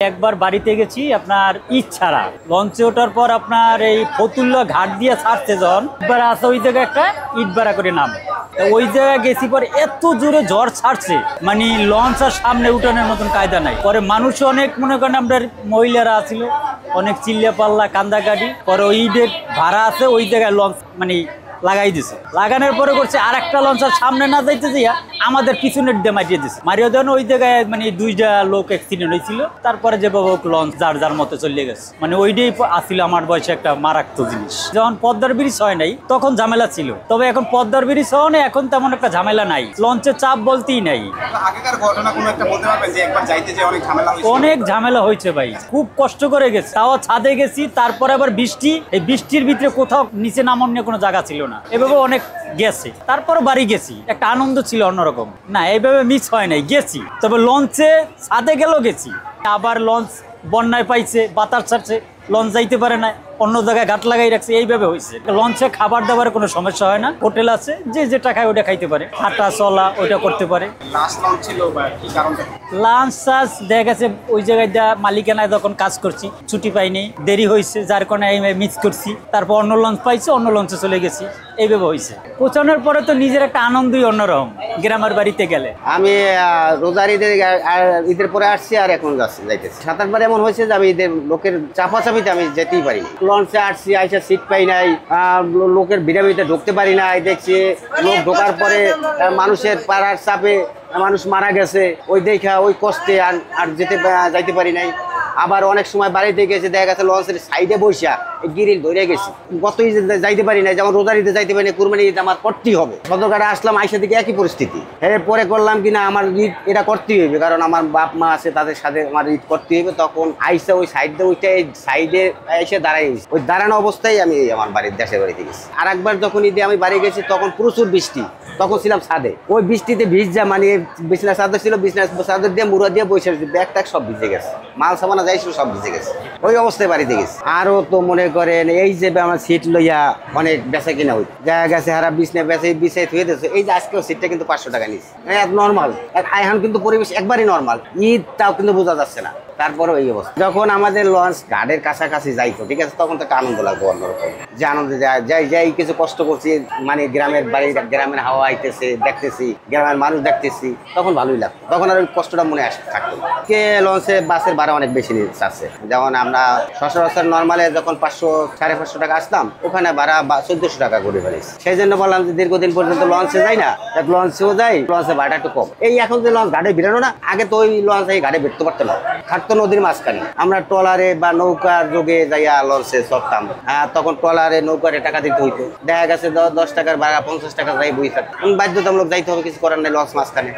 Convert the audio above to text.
একবার বাড়িতে গেছি আপনার ঈদ ছাড়া লঞ্চে ওঠার পর আপনার এই ফতুল্লা ঘাট দিয়ে ছাড়তে যখন একবার আছে ওই জায়গায় একটা ইট ভাড়া করে নামে ওই জায়গায় গেছি পরে এত জোরে ঝড় ছাড়ছে মানে লঞ্চ আর সামনে উঠানোর মতন কায়দা নাই পরে মানুষ অনেক মনে করেন আপনার মহিলারা আছিল অনেক চিল্লা পাল্লা কান্দাকাটি পরে ওই ইটের ভাড়া আছে ওই জায়গায় লঞ্চ মানে লাগাই দিছে লাগানোর পরে করছে আর একটা লঞ্চ আর সামনে না যাইতে যাইয়া আমাদের পিছনের দিয়ে মারিয়ে দিছে মারিয়ে দেওয়ানো ওই জায়গায় মানে দুইটা লোক অ্যাক্সিডেন্ট হয়েছিল তারপরে যে বাবা লঞ্চ যার যার মতো চলে গেছে মানে ওইটাই আসছিল আমার বয়সে একটা মারাত্মক জিনিস যখন পদ্মার ব্রিজ হয় নাই তখন ঝামেলা ছিল তবে এখন পদ্মার ব্রিজ হওয়া নেই এখন তেমন একটা ঝামেলা নাই লঞ্চের চাপ বলতেই নাই আগেকার ঘটনা কোনো একটা বলতে পারবেন যে একবার যাইতে যে অনেক ঝামেলা হয়েছে অনেক ঝামেলা হয়েছে ভাই খুব কষ্ট করে গেছে তাও ছাদে গেছি তারপরে আবার বৃষ্টি এই বৃষ্টির ভিতরে কোথাও নিচে নামার নিয়ে কোনো জায়গা ছিল না এভাবে অনেক গেছে তারপর বাড়ি গেছি একটা আনন্দ ছিল অন্যরকম না এইভাবে মিস হয় নাই গেছি তবে লঞ্চে ছাদে গেলেও গেছি আবার লঞ্চ বন্যায় পাইছে বাতাস ছাড়ছে লঞ্চ যাইতে পারে না অন্য জায়গায় ঘাট লাগাই রাখছে এইভাবে হয়েছে লঞ্চে খাবার দাবার কোনো সমস্যা হয় না হোটেল আছে যে যেটা খায় ওটা খাইতে পারে হাঁটা চলা ওইটা করতে পারে লাস্ট লঞ্চ ছিল বা কি কারণে লাঞ্চ চার্জ দেখা গেছে ওই জায়গায় মালিকানায় যখন কাজ করছি ছুটি পাইনি দেরি হয়েছে যার কারণে মিস করছি তারপর অন্য লঞ্চ পাইছি অন্য লঞ্চে চলে গেছি এইভাবে হয়েছে পৌঁছানোর পরে তো নিজের একটা আনন্দই অন্যরকম গ্রামের বাড়িতে গেলে আমি রোজার ঈদের পরে আসছি আর এখন যাইতেছি 7-8 বার এমন হয়েছে যে আমি ঈদের লোকের চাপাচাপিতে আমি যেতেই পারি লঞ্চে আসছি আইসা সিট পাই নাই লোকের ভিড়াভিড়িতে ঢুকতে পারি নাই দেখছি লোক ঢোকার পরে মানুষের পাড়ার চাপে মানুষ মারা গেছে ওই দেখা ওই কষ্টে আর যাইতে পারি নাই আবার অনেক সময় বাড়িতে গেছে দেখা গেছে লঞ্চের সাইডে বসা গিরিল ধরে গেছি গত ঈদে যাইতে পারি না যেমন রোজার ঈদে যাইতে পারি না কুরবানি ঈদ আমার করতেই হবে সদরঘাটে আসলাম আইসা দিকে একই পরিস্থিতি এরপরে করলাম কিনা আমার ঈদ এটা করতেই হইবে কারণ আমার বাপ মা আছে তাদের সাথে আমার ঈদ করতে হইবে তখন আইসা ওই সাইডে ওইটা সাইডে এসে দাঁড়াই গেছি ওই দাঁড়ানো অবস্থায় আমি আমার বাড়ির দেশের বাড়িতে গেছি আর একবার যখন ঈদে আমি বাড়ি গেছি তখন প্রচুর বৃষ্টি তখন ছিলাম ছাদে ওই বৃষ্টিতে ভিজা মানে বিছনা চাদর ছিল বিছনা চাদর দিয়ে মুড়া দিয়ে বসে ব্যাগ ট্যাগ সব ভিজে গেছে মাল সামানা যাইছিল সব ভিজে গেছে ওই অবস্থায় বাড়িতে গেছে আরো তো মনে করেন এই যে আমার সিট লইয়া অনেক বেচা কিনা হই দেখা গেছে হারা বিছনা বেচে বিছাই থুয়ে দিয়েছে এই যে আজকেও সিটটা কিন্তু 500 টাকা নিচ্ছে নর্মাল আইহান কিন্তু পরিবেশ একবারই নর্মাল ঈদ তাও কিন্তু বোঝা যাচ্ছে না তারপরে এই অবস্থা যখন আমাদের লঞ্চ ঘাটের কাছাকাছি যাইতো ঠিক আছে তখন তো একটা আনন্দ লাগতো অন্যরকম যে আনন্দ যাই কিছু কষ্ট করছি মানে গ্রামের বাড়ি গ্রামের হাওয়া আইতেছে দেখতেছি গ্রামের মানুষ দেখতেছি তখন ভালোই লাগতো তখন আর ওই কষ্টটা মনে থাকতো কে লঞ্চে বাসের ভাড়া অনেক বেশি চাচ্ছে যেমন আমরা সচরাচর নর্মালে যখন 500-550 টাকা আসতাম ওখানে ভাড়া 1400 টাকা করে ফেলেছি সেই জন্য বললাম যে দীর্ঘদিন পর্যন্ত লঞ্চে যাই না লঞ্চেও যাই লঞ্চে ভাড়া একটু কম এই এখন যে লঞ্চ ঘাটে বেরোনো না আগে তো ওই লঞ্চ এই ঘাটে বেরোতে পারতো না তো নদীর মাঝখানে আমরা ট্রলারে বা নৌকার যোগে যাইয়া লঞ্চে চড়তাম তখন ট্রলারে নৌকারে টাকা দিতে হইতো দেখা গেছে 10 টাকার ভাড়া 50 টাকা যাই বই থাকতো বাধ্যতামূলক যাইতে হবে কিছু করার নাই লঞ্চ মাঝখানে